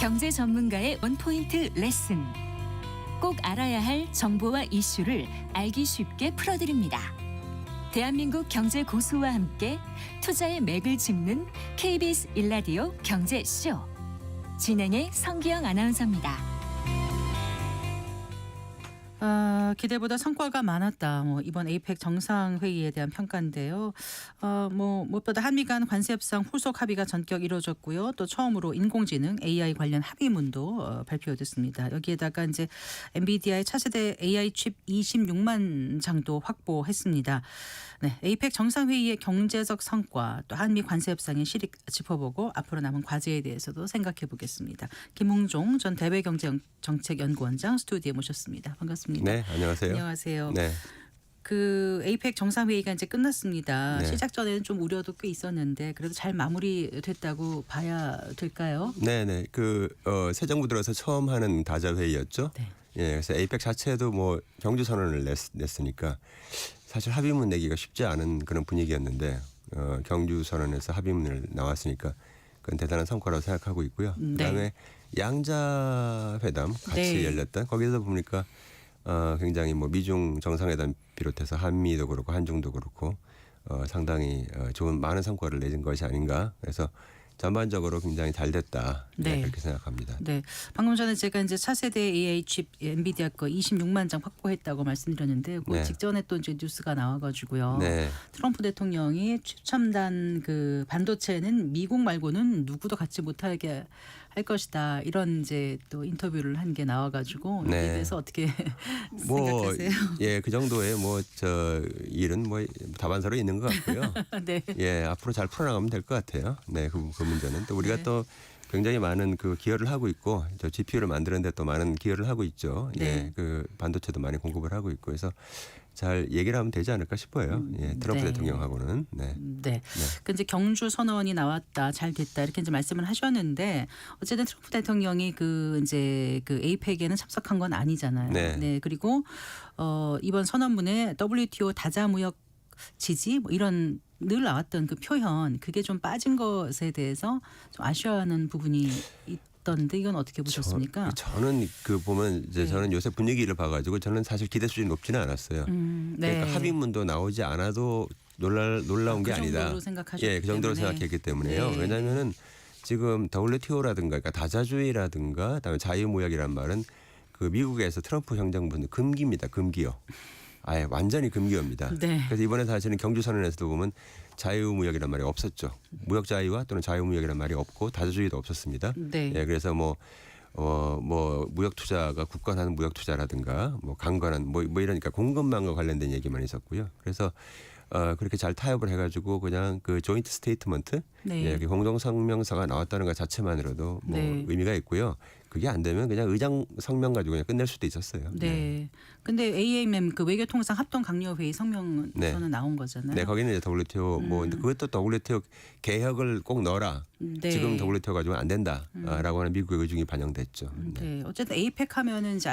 경제 전문가의 원포인트 레슨. 꼭 알아야 할 정보와 이슈를 알기 쉽게 풀어드립니다. 대한민국 경제 고수와 함께 투자의 맥을 짚는 KBS 일라디오 경제쇼. 진행의 성기영 아나운서입니다. 기대보다 성과가 많았다. 이번 에이펙 정상회의에 대한 평가인데요. 무엇보다 한미 간 관세 협상 후속 합의가 전격 이루어졌고요. 또 처음으로 인공지능 AI 관련 합의문도 발표됐습니다. 여기에다가 이제 엔비디아의 차세대 AI 칩 26만 장도 확보했습니다. 네, 에이펙 정상회의의 경제적 성과, 또 한미 관세 협상의 실익 짚어보고 앞으로 남은 과제에 대해서도 생각해 보겠습니다. 김웅종 전 대외경제정책연구원장 스튜디오에 모셨습니다. 반갑습니다. 네, 안녕하세요. 안녕하세요. 네. 그 에이펙 정상회의가 이제 끝났습니다. 네. 시작 전에는 좀 우려도 꽤 있었는데 그래도 잘 마무리됐다고 봐야 될까요? 네. 새 정부 들어서 처음 하는 다자 회의였죠. 네. 예, 그래서 에이펙 자체도 경주 선언을 냈으니까 사실 합의문 내기가 쉽지 않은 그런 분위기였는데 경주 선언에서 합의문을 나왔으니까 그건 대단한 성과라고 생각하고 있고요. 네. 그다음에 양자 회담 같이 네. 열렸던 거기서 보니까 굉장히 미중 정상회담 비롯해서 한미도 그렇고 한중도 그렇고 상당히 좋은 많은 성과를 내준 것이 아닌가. 그래서 전반적으로 굉장히 잘 됐다. 네. 그렇게 생각합니다. 네, 방금 전에 제가 이제 차세대 AI 칩 엔비디아 거 26만 장 확보했다고 말씀드렸는데 그 네. 직전에 또 이제 뉴스가 나와가지고요. 네. 트럼프 대통령이 최첨단 그 반도체는 미국 말고는 누구도 갖지 못하게 할 것이다. 이런 이제 또 인터뷰를 한 게 나와가지고 네. 여기에 대해서 어떻게 생각하세요? 예, 그 정도의 일은 다반사로 있는 것 같고요. 네. 예, 앞으로 잘 풀어나가면 될 것 같아요. 네, 그 문제는 또 우리가 네. 또 굉장히 많은 그 기여를 하고 있고 저 GPU를 만드는데 또 많은 기여를 하고 있죠. 네. 예, 그 반도체도 많이 공급을 하고 있고 해서 잘 얘기를 하면 되지 않을까 싶어요. 예, 트럼프 네. 대통령하고는. 네. 네. 그 이제 경주 선언이 나왔다, 잘 됐다 이렇게 이제 말씀을 하셨는데 어쨌든 트럼프 대통령이 그 에이펙에는 참석한 건 아니잖아요. 네. 그리고 이번 선언문에 WTO 다자무역 지지 이런 늘 나왔던 그 표현 그게 좀 빠진 것에 대해서 좀 아쉬워하는 부분이 있던데 이건 어떻게 보셨습니까? 저는 보면 이제 네. 저는 요새 분위기를 봐가지고 저는 사실 기대 수준이 높지는 않았어요. 네. 그러니까 합의문도 나오지 않아도 놀라운 게 그 아니다. 정도로 생각하셨기 예, 그 정도로 때문에. 생각했기 때문에요. 네. 왜냐하면은 지금 WTO라든가 그러니까 다자주의라든가 그다음에 자유무역이란 말은 그 미국에서 트럼프 행정부는 금기입니다. 금기요. 아예 완전히 금기어입니다. 네. 그래서 이번에 사실은 경주선언에서도 보면 자유무역이란 말이 없었죠. 무역 자유화 또는 자유무역이란 말이 없고 다자주의도 없었습니다. 네. 예, 그래서 무역 투자가 국가하는 무역 투자라든가 강관한 이러니까 공급망과 관련된 얘기만 있었고요. 그래서 그렇게 잘 타협을 해가지고 그냥 그 조인트 스테이트먼트, 네. 예, 공동 성명서가 나왔다는 것 자체만으로도 네. 의미가 있고요. 그게 안 되면 그냥 의장 성명 가지고 그냥 끝낼 수도 있었어요. 네. 근데 AMM 그 외교통상 합동강요회의 성명서는 네. 나온 거잖아요. 네, 거기는 이제 WTO 근데 그것도 WTO 개혁을 꼭 넣어라. 네. 지금 WTO 가지고 안 된다라고 하는 미국의 의중이 반영됐죠. 네. 어쨌든 에이펙 하면은 이제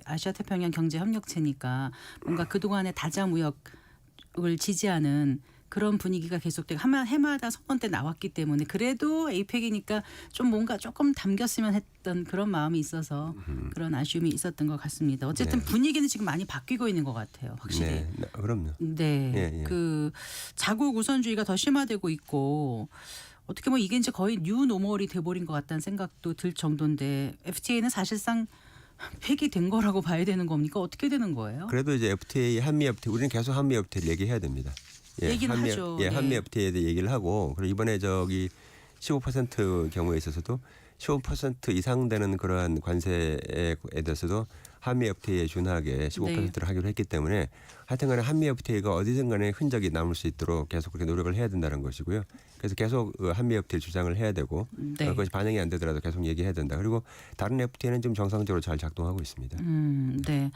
아시아 태평양 경제 협력체니까 뭔가 그동안의 다자 무역을 지지하는 그런 분위기가 계속되고 해마다 선언 때 나왔기 때문에 그래도 에이펙이니까 좀 뭔가 조금 담겼으면 했던 그런 마음이 있어서 그런 아쉬움이 있었던 것 같습니다. 어쨌든 네. 분위기는 지금 많이 바뀌고 있는 것 같아요. 확실히. 네, 그럼요. 네. 예. 그 자국 우선주의가 더 심화되고 있고 어떻게 이게 이제 거의 뉴 노멀이 돼버린 것 같다는 생각도 들 정도인데 FTA는 사실상 폐기된 거라고 봐야 되는 겁니까? 어떻게 되는 거예요? 그래도 이제 FTA, 한미 FTA, 우리는 계속 한미 FTA를 얘기해야 됩니다. 얘기는 하죠. 예, 네. 한미 FTA에 대해 얘기를 하고 그리고 이번에 15% 경우에 있어서도 15% 이상 되는 그러한 관세에 대해서도 한미 FTA에 준하게 15%를 하기로 했기 때문에 하여튼간에 한미 FTA가 어디든 간에 흔적이 남을 수 있도록 계속 그렇게 노력을 해야 된다는 것이고요. 그래서 계속 한미 FTA 주장을 해야 되고 네. 그것이 반영이 안 되더라도 계속 얘기해야 된다. 그리고 다른 FTA는 지금 정상적으로 잘 작동하고 있습니다. 네.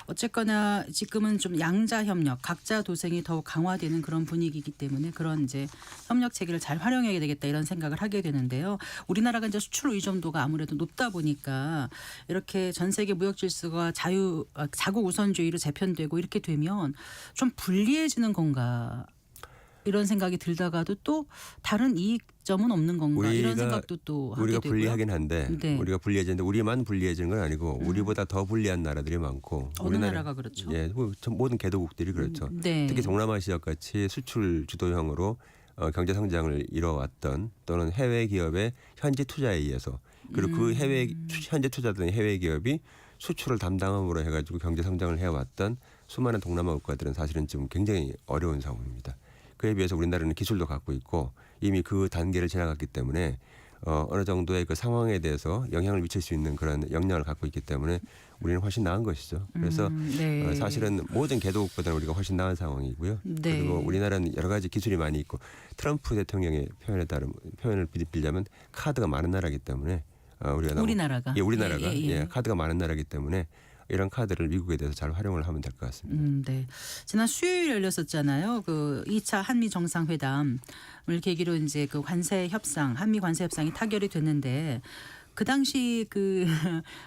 어쨌거나 지금은 좀 양자 협력, 각자 도생이 더욱 강화되는 그런 분위기이기 때문에 그런 이제 협력 체계를 잘 활용해야 되겠다 이런 생각을 하게 되는데요. 우리나라가 이제 수출 의존도가 아무래도 높다 보니까 이렇게 전 세계 무역 질서가 자국 우선주의로 재편되고 이렇게 되면 좀 불리해지는 건가? 이런 생각이 들다가도 또 다른 이익점은 없는 건가 이런 우리가- 생각도 또 하게 우리가 되고요. 불리하긴 한데 네. 우리가 불리해지는데 우리만 불리해지는 건 아니고 우리보다 더 불리한 나라들이 많고 어느 나라가 그렇죠? 예, 모든 개도국들이 그렇죠. 네. 특히 동남아 지역 같이 수출 주도형으로 경제 성장을 이뤄왔던 또는 해외 기업의 현지 투자에 의해서 그리고 그 해외 현재 투자된 해외 기업이 수출을 담당함으로 해가지고 경제 성장을 해왔던 수많은 동남아 국가들은 사실은 지금 굉장히 어려운 상황입니다. 그에 비해서 우리나라는 기술도 갖고 있고 이미 그 단계를 지나갔기 때문에 어느 정도의 그 상황에 대해서 영향을 미칠 수 있는 그런 역량을 갖고 있기 때문에 우리는 훨씬 나은 것이죠. 그래서 네. 사실은 모든 개도국보다는 우리가 훨씬 나은 상황이고요. 네. 그리고 우리나라는 여러 가지 기술이 많이 있고 트럼프 대통령의 표현을 빌자면 카드가 많은 나라이기 때문에 우리나라가 예, 우리나라가 예, 예, 예. 예, 카드가 많은 나라이기 때문에 이런 카드를 미국에 대해서 잘 활용을 하면 될 것 같습니다. 네. 지난 수요일 열렸었잖아요. 그 2차 한미 정상회담을 계기로 이제 그 관세 협상, 한미 관세 협상이 타결이 됐는데 그 당시 그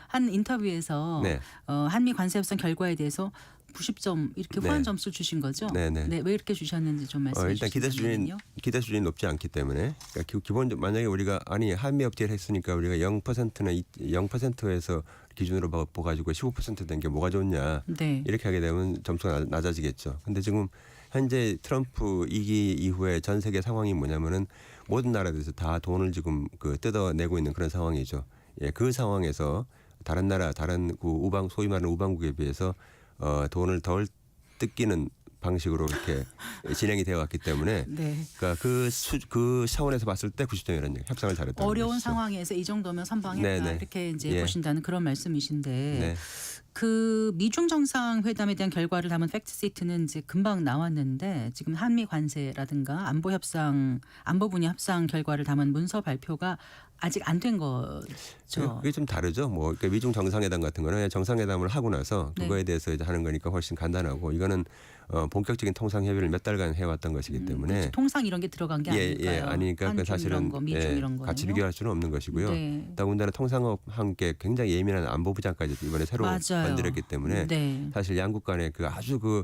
한 인터뷰에서 네. 한미 관세 협상 결과에 대해서 90점 이렇게 네. 후한 점수를 주신 거죠? 네, 네. 왜 이렇게 주셨는지 좀 말씀해 일단 주시면요. 기대 수준이 높지 않기 때문에 그러니까 기본적으로 만약에 우리가 한미 FTA를 했으니까 우리가 0%나 0%에서 기준으로 봐가지고 15% 된 게 뭐가 좋냐 네. 이렇게 하게 되면 점수가 낮아지겠죠. 근데 지금 현재 트럼프 2기 이후에 전 세계 상황이 뭐냐면은 모든 나라들에서 다 돈을 지금 뜯어내고 있는 그런 상황이죠. 예, 그 상황에서 다른 그 소위 말하는 우방국에 비해서 돈을 덜 뜯기는 방식으로 이렇게 진행이 되어 왔기 때문에 네. 그러니까 그 차원에서 봤을 때 90점이라는 얘기, 협상을 잘했다는 어려운 것이죠. 상황에서 이 정도면 선방했다 네, 네. 이렇게 이제 예. 보신다는 그런 말씀이신데 네. 그 미중 정상회담에 대한 결과를 담은 팩트시트는 이제 금방 나왔는데 지금 한미 관세라든가 안보 분야 협상 결과를 담은 문서 발표가 아직 안 된 거죠. 그게 좀 다르죠. 그러니까 미중 정상회담 같은 거는 그냥 정상회담을 하고 나서 네. 그거에 대해서 이제 하는 거니까 훨씬 간단하고 이거는 본격적인 통상 협의를 몇 달간 해왔던 것이기 때문에 그렇죠. 통상 이런 게 들어간 게 아닐까요? 아니니까 그 한중 사실은 이런 거, 미중 이런 거 같이 비교할 수는 없는 것이고요. 네. 더군다나 통상업 함께 굉장히 예민한 안보 부장까지 이번에 새로 맞아요. 만들었기 때문에 네. 사실 양국 간의 그 아주 그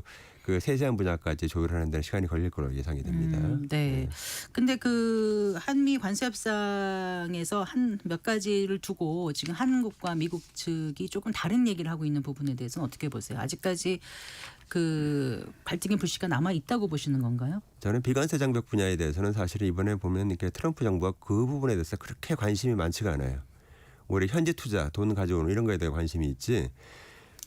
세세한 분야까지 조율하는 데는 시간이 걸릴 거로 예상이 됩니다. 네. 근데 그 한미 관세 협상에서 한 몇 가지를 두고 지금 한국과 미국 측이 조금 다른 얘기를 하고 있는 부분에 대해서는 어떻게 보세요? 아직까지 그 갈등의 불씨가 남아 있다고 보시는 건가요? 저는 비관세 장벽 분야에 대해서는 사실 이번에 보면 이렇게 트럼프 정부가 그 부분에 대해서 그렇게 관심이 많지가 않아요. 오히려 현지 투자, 돈 가져오는 이런 거에 대해 관심이 있지.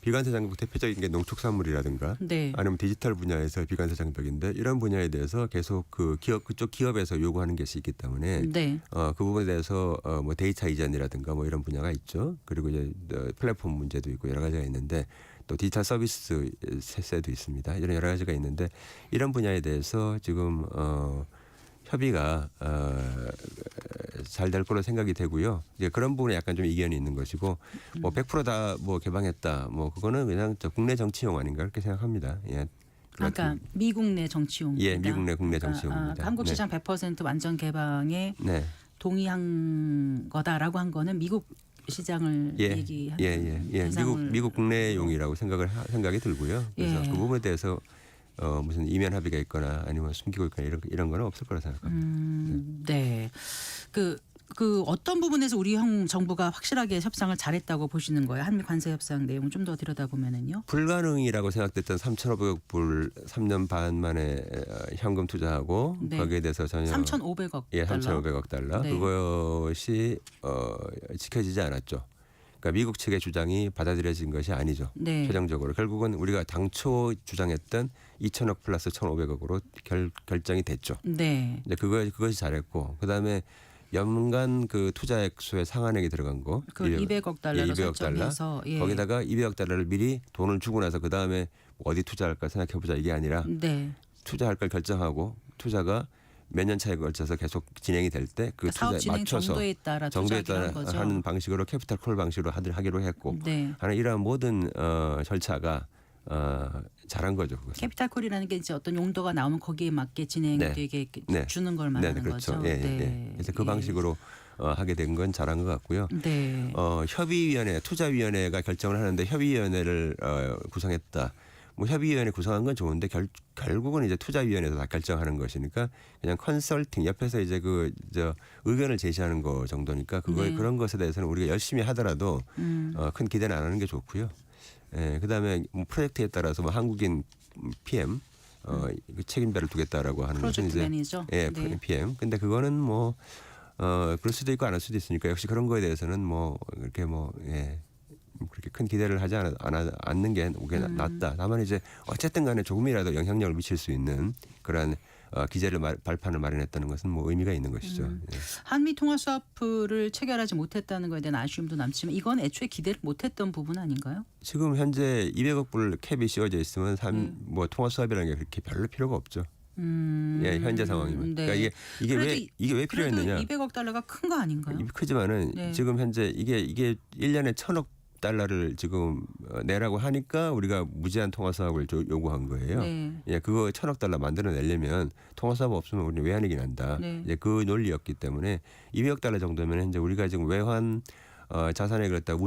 비관세 장벽 대표적인 게 농축산물이라든가 네. 아니면 디지털 분야에서 비관세 장벽인데 이런 분야에 대해서 계속 그쪽 기업에서 요구하는 것이 있기 때문에 네. 그 부분에 대해서 뭐 데이터 이전이라든가 뭐 이런 분야가 있죠. 그리고 이제 플랫폼 문제도 있고 여러 가지가 있는데 또 디지털 서비스 세도 있습니다. 이런 여러 가지가 있는데 이런 분야에 대해서 지금 협의가 잘 될 거로 생각이 되고요. 이제 그런 부분에 약간 좀 이견이 있는 것이고 뭐 100% 다 뭐 개방했다. 뭐 그거는 그냥 국내 정치용 아닌가 그렇게 생각합니다. 예. 그러니까 미국 내 정치용입니다. 예, 미국 내 국내 그러니까, 정치용입니다. 한국 시장 100% 완전 개방에 네. 동의한 거다라고 한 거는 미국 시장을 얘기하는 대상을 미국 국내용이라고 생각이 들고요. 그래서 예. 그 부분에 대해서 무슨 이면 합의가 있거나 아니면 숨기고 있거나 이런 거는 없을 거라 생각합니다. 네. 그 어떤 부분에서 우리 형 정부가 확실하게 협상을 잘했다고 보시는 거예요? 한미 관세 협상 내용 좀 더 들여다보면은요. 불가능이라고 생각됐던 3,500억 불 3년 반 만에 현금 투자하고 네. 거기에 대해서 전혀 3,500억 예, 달러. 3,500억 달러 네. 그것이 지켜지지 않았죠. 그러니까 미국 측의 주장이 받아들여진 것이 아니죠. 네. 최종적으로 결국은 우리가 당초 주장했던 2,000억 플러스 1,500억으로 결정이 됐죠. 네. 이제 그것이 잘했고 그다음에 연간 그 투자액수의 상한액이 들어간 거. 그 200억 달러로 200억 달러. 설정해서 예. 거기다가 200억 달러를 미리 돈을 주고 나서 그다음에 어디 투자할까 생각해보자 이게 아니라 네. 투자할 걸 결정하고 투자가 몇 년 차에 걸쳐서 계속 진행이 될 때 그 그러니까 사업 투자에 진행 맞춰서 정도에 따라 거죠. 하는 방식으로 캐피탈 콜 방식으로 하기로 했고 네. 하는 이러한 모든 절차가 잘한 거죠. 그것은. 캐피탈콜이라는 게 이제 어떤 용도가 나오면 거기에 맞게 진행되게 네. 주는 걸 네, 말하는 그렇죠. 거죠. 예, 예, 예. 그래서 그 방식으로 하게 된 건 잘한 것 같고요. 네. 협의위원회, 투자위원회가 결정을 하는데 협의위원회를 구성했다. 뭐 협의위원회 구성한 건 좋은데 결국은 이제 투자위원회에서 다 결정하는 것이니까 그냥 컨설팅 옆에서 이제 의견을 제시하는 거 정도니까 네. 그런 것에 대해서는 우리가 열심히 하더라도 큰 기대는 안 하는 게 좋고요. 예, 그다음에 뭐 프로젝트에 따라서 뭐 한국인 PM 그 책임자를 두겠다라고 하는 것은 프로젝트 이제 매니저. 예, 네. PM. 근데 그거는 뭐 그럴 수도 있고 안 할 수도 있으니까 역시 그런 거에 대해서는 뭐 그렇게 그렇게 큰 기대를 하지 않는 게 낫다. 다만 이제 어쨌든 간에 조금이라도 영향력을 미칠 수 있는 그러한 기재를 발판을 마련했다는 것은 뭐 의미가 있는 것이죠. 예. 한미 통화 스와프를 체결하지 못했다는 거에 대한 아쉬움도 남지만 이건 애초에 기대를 못했던 부분 아닌가요? 지금 현재 200억 불 캡이 씌워져 있으면 뭐 통화 수합이라는 게 그렇게 별로 필요가 없죠. 예, 현재 상황이면. 네. 그러니까 이게 왜 필요했느냐? 200억 달러가 큰 거 아닌가요? 크지만은 네. 지금 현재 이게 1년에 1,000억 달러를 지금 내라고 하니까 우리가 무제한 통화 사업을 요구한 거예요. 네. 예, 그거 1,000억 달러 만들어내려면 통화 사업 없으면 우리는 외환위기 난다. 네. 이제 그 논리였기 때문에 200억 달러 정도면 현재 우리가 지금 외환 자산에 그랬다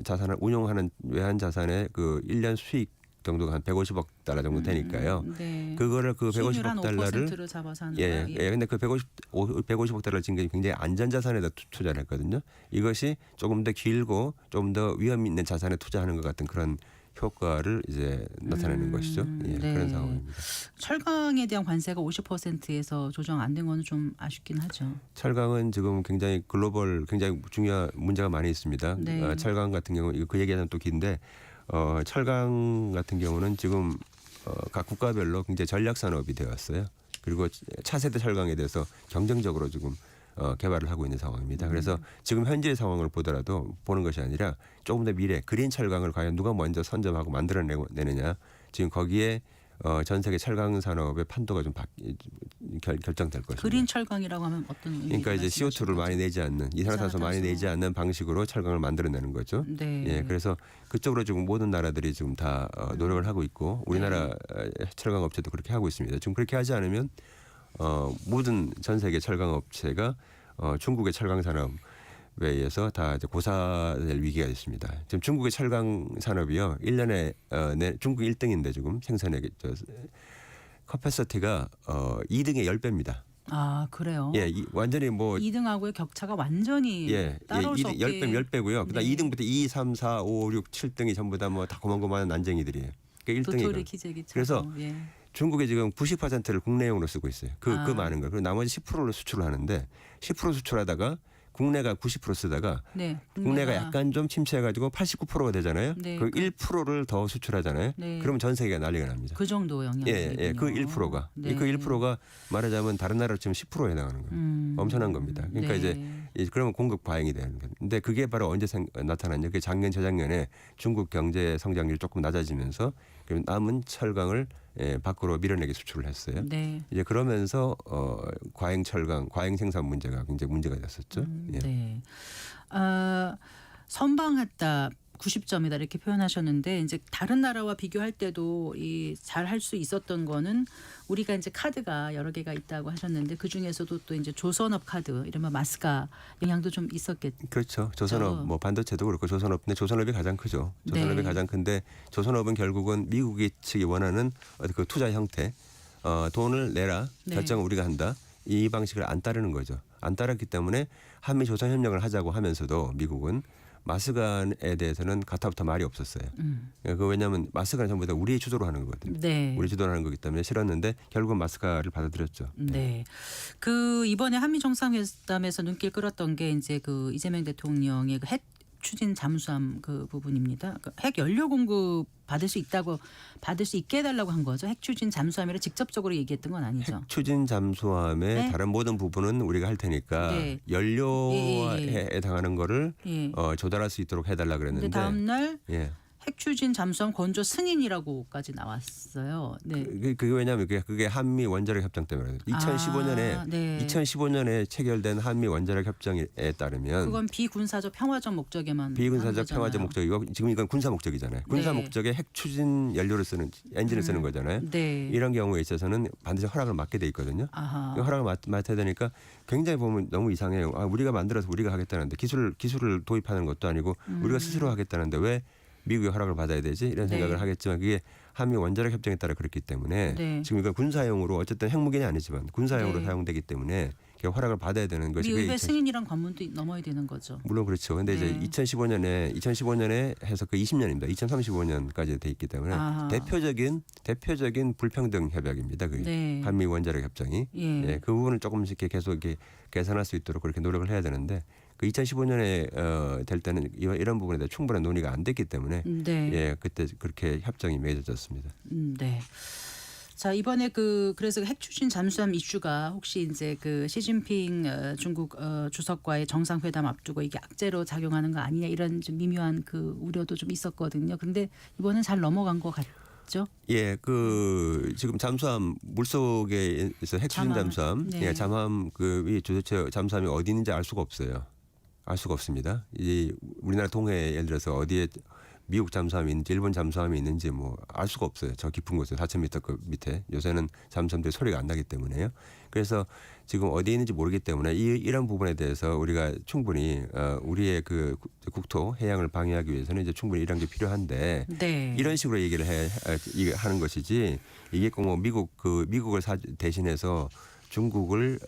자산을 운용하는 외환 자산의 그 1년 수익 정도가 한 150억 달러 정도 되니까요. 네. 그거를 그 수익률 한 150억 달러를 5%를 잡아서 하는 예, 거예요. 예. 근데 그 150억 달러 지금 굉장히 안전자산에다 투자를 했거든요. 이것이 조금 더 길고 좀 더 위험 있는 자산에 투자하는 것 같은 그런 효과를 이제 나타내는 것이죠. 예, 네. 그런 상황입니다. 철강에 대한 관세가 50%에서 조정 안 된 거는 좀 아쉽긴 하죠. 철강은 지금 굉장히 굉장히 중요한 문제가 많이 있습니다. 네. 철강 같은 경우 이거 그 얘기하면 또 긴데 철강 같은 경우는 지금 각 국가별로 굉장히 전략 산업이 되었어요. 그리고 차세대 철강에 대해서 경쟁적으로 지금 개발을 하고 있는 상황입니다. 그래서 지금 현재의 상황을 보는 것이 아니라 조금 더 미래 그린 철강을 과연 누가 먼저 선점하고 만들어내느냐. 지금 거기에 전 세계 철강 산업의 판도가 좀 결정될 것입니다. 그린 철강이라고 하면 어떤 의미? 그러니까 이제 CO2를 많이 내지 않는 이산화탄소 많이 이산화탄소. 내지 않는 방식으로 철강을 만들어내는 거죠. 네. 예, 그래서 그쪽으로 지금 모든 나라들이 지금 다 노력을 하고 있고 우리나라 철강 업체도 그렇게 하고 있습니다. 지금 그렇게 하지 않으면 모든 전 세계 철강 업체가 중국의 철강 산업에 의해서 다 이제 고사될 위기가 있습니다. 지금 중국의 철강 산업이요, 1년에 중국 1등인데 지금 생산액 커패서티가 2등의 10배입니다. 아 그래요? 예, 완전히 뭐 2등하고의 격차가 완전히 따라올 수 없게 10배고요. 그다음 네. 2등부터 2, 3, 4, 5, 6, 7등이 전부 다 뭐 다 고만고만한 난쟁이들이에요. 그러니까 도토리 1등이고. 기재기 차고. 그래서 예. 중국이 지금 90%를 국내용으로 쓰고 있어요. 그 많은 걸. 그리고 나머지 10%를 수출을 하는데 10% 수출하다가 국내가 90% 쓰다가 네, 국내가 약간 좀 침체해가지고 89%가 되잖아요. 네, 그 1%를 더 수출하잖아요. 네. 그러면 전 세계가 난리가 납니다. 그 정도 영향이 예, 그 1%가 네. 그 1%가 말하자면 다른 나라 지금 10%에 해당하는 거예요. 엄청난 겁니다. 그러니까 네. 이제 그러면 공급 과잉이 되는 거예요. 근데 그게 바로 언제 나타났냐? 그게 작년 재작년에 중국 경제 성장률이 조금 낮아지면서 그럼 남은 철강을 밖으로 밀어내게 수출을 했어요. 네. 이제 그러면서 과잉 철강, 과잉 생산 문제가 굉장히 문제가 됐었죠. 예. 네. 선방했다. 90점이다 이렇게 표현하셨는데 이제 다른 나라와 비교할 때도 이 잘 할 수 있었던 거는 우리가 이제 카드가 여러 개가 있다고 하셨는데 그 중에서도 또 이제 조선업 카드 이른바 마스카 영향도 좀 있었겠죠. 그렇죠. 조선업 뭐 반도체도 그렇고 조선업인데 조선업이 가장 크죠. 조선업이 네. 가장 큰데 조선업은 결국은 미국이 측이 원하는 그 투자 형태 돈을 내라 네. 결정을 우리가 한다. 이 방식을 안 따르는 거죠. 안 따랐기 때문에 한미 조선 협력을 하자고 하면서도 미국은 마스간에 대해서는 가타부터 말이 없었어요. 그 왜냐하면 마스간은 전부 다 우리 주도로 하는 거거든요. 네. 우리 주도로 하는 거기 때문에 싫었는데 결국은 마스카를 받아들였죠. 네. 그 이번에 한미 정상회담에서 눈길 끌었던 게 이제 그 이재명 대통령의 그 핵 추진 잠수함 그 부분입니다. 그 핵 연료 공급 받을 수 있게 해달라고 한 거죠. 핵 추진 잠수함이라 직접적으로 얘기했던 건 아니죠. 핵 추진 잠수함의 네. 다른 모든 부분은 우리가 할 테니까 네. 연료에 해당하는 거를 예. 조달할 수 있도록 해달라 근데 그랬는데 다음 날 예. 핵 추진 잠수함 건조 승인이라고까지 나왔어요. 네. 그게 왜냐하면 그게 한미 원자력 협정 때문에 2015년에 네. 2015년에 체결된 한미 원자력 협정에 따르면 그건 비군사적 평화적 목적에만 비군사적 하는 평화적 거잖아요. 목적이고 지금 이건 군사 목적이잖아요. 군사 네. 목적에 핵 추진 연료를 쓰는 엔진을 쓰는 거잖아요. 네. 이런 경우에 있어서는 반드시 허락을 받게 돼 있거든요. 아하. 허락을 맡아야 되니까 굉장히 보면 너무 이상해요. 우리가 만들어서 우리가 하겠다는데 기술을 도입하는 것도 아니고 우리가 스스로 하겠다는데 왜 미국의 허락을 받아야 되지 이런 네. 생각을 하겠지만 그게 한미 원자력 협정에 따라 그렇기 때문에 네. 지금 이건 군사용으로 어쨌든 핵무기는 아니지만 군사용으로 네. 사용되기 때문에 허락을 받아야 되는 것이 미 의회 그게 승인이란 관문도 넘어야 되는 거죠. 물론 그렇죠. 근데 네. 이제 2015년에 해서 그 20년입니다. 2035년까지 돼 있기 때문에 아하. 대표적인 불평등 협약입니다. 그 네. 한미 원자력 협정이. 예. 예, 그 부분을 조금씩 이렇게 계속 이렇게 개선할 수 있도록 그렇게 노력을 해야 되는데 그 2015년에 될 때는 이런 부분에 대해 충분한 논의가 안 됐기 때문에 네. 예, 그때 그렇게 협정이 맺어졌습니다. 네. 자 이번에 그래서 핵 추진 잠수함 이슈가 혹시 이제 그 시진핑 중국 주석과의 정상회담 앞두고 이게 악재로 작용하는 거 아니냐 이런 좀 미묘한 그 우려도 좀 있었거든요. 근데 이번엔 잘 넘어간 것 같죠? 예, 그 지금 잠수함 물속에서 핵 추진 잠수함, 네. 예, 잠수함 이 도대체 잠수함이 어디 있는지 알 수가 없어요. 알 수가 없습니다. 이 우리나라 동해에 예를 들어서 어디에 미국 잠수함이 있는지 일본 잠수함이 있는지 뭐 알 수가 없어요. 저 깊은 곳에 4,000m 그 밑에 요새는 잠수함들이 소리가 안 나기 때문에요. 그래서 지금 어디에 있는지 모르기 때문에 이런 부분에 대해서 우리가 충분히 우리의 그 국토 해양을 방해하기 위해서는 이제 충분히 이런 게 필요한데 네. 이런 식으로 얘기를 하는 것이지 이게 꼭 뭐 미국을 대신해서 중국에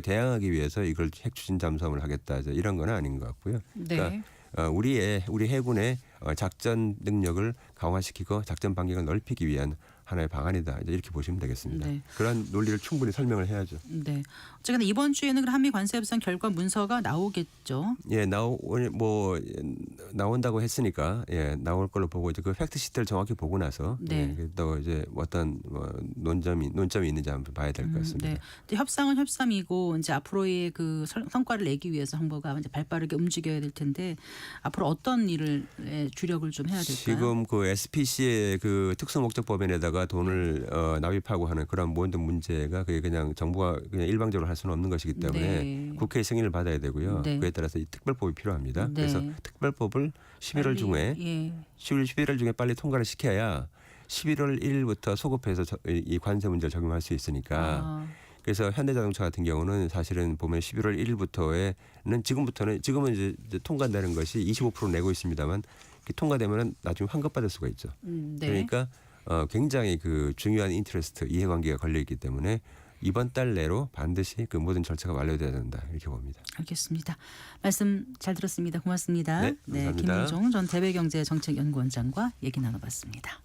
대항하기 위해서 이걸 핵 추진 잠수함을 하겠다 이런 건 아닌 것 같고요. 네. 그러니까 우리 해군의 작전 능력을 강화시키고 작전 반경을 넓히기 위한 하나의 방안이다. 이제 이렇게 보시면 되겠습니다. 네. 그러한 논리를 충분히 설명을 해야죠. 네. 어쨌거나 이번 주에는 한미 관세 협상 결과 문서가 나오겠죠. 예, 나온다고 했으니까 예, 나올 걸로 보고 이제 그 팩트 시트를 정확히 보고 나서 네. 예, 또 이제 어떤 논점이 있는지 한번 봐야 될 것 같습니다. 네. 근데 협상은 협상이고 이제 앞으로의 그 성과를 내기 위해서 정부가 이제 발빠르게 움직여야 될 텐데 앞으로 어떤 일을 주력을 좀 해야 될까요? 지금 그 SPC의 그 특수목적법인에다가 돈을 납입하고 하는 그런 모든 문제가 그게 그냥 정부가 그냥 일방적으로 할 수는 없는 것이기 때문에 네. 국회의 승인을 받아야 되고요. 네. 그에 따라서 이 특별법이 필요합니다. 네. 그래서 특별법을 11월 빨리, 중에 예. 11월 중에 빨리 통과를 시켜야 11월 1일부터 소급해서 이 관세 문제를 적용할 수 있으니까 그래서 현대자동차 같은 경우는 사실은 보면 11월 1일부터에는 지금은 이제 통과되는 것이 25% 내고 있습니다만 통과되면은 나중에 환급받을 수가 있죠. 네. 그러니까 굉장히 그 중요한 인터레스트 이해관계가 걸려 있기 때문에 이번 달 내로 반드시 그 모든 절차가 완료돼야 된다 이렇게 봅니다. 알겠습니다. 말씀 잘 들었습니다. 고맙습니다. 네, 감사합니다. 김은종 전 대외경제정책연구원장과 얘기 나눠봤습니다.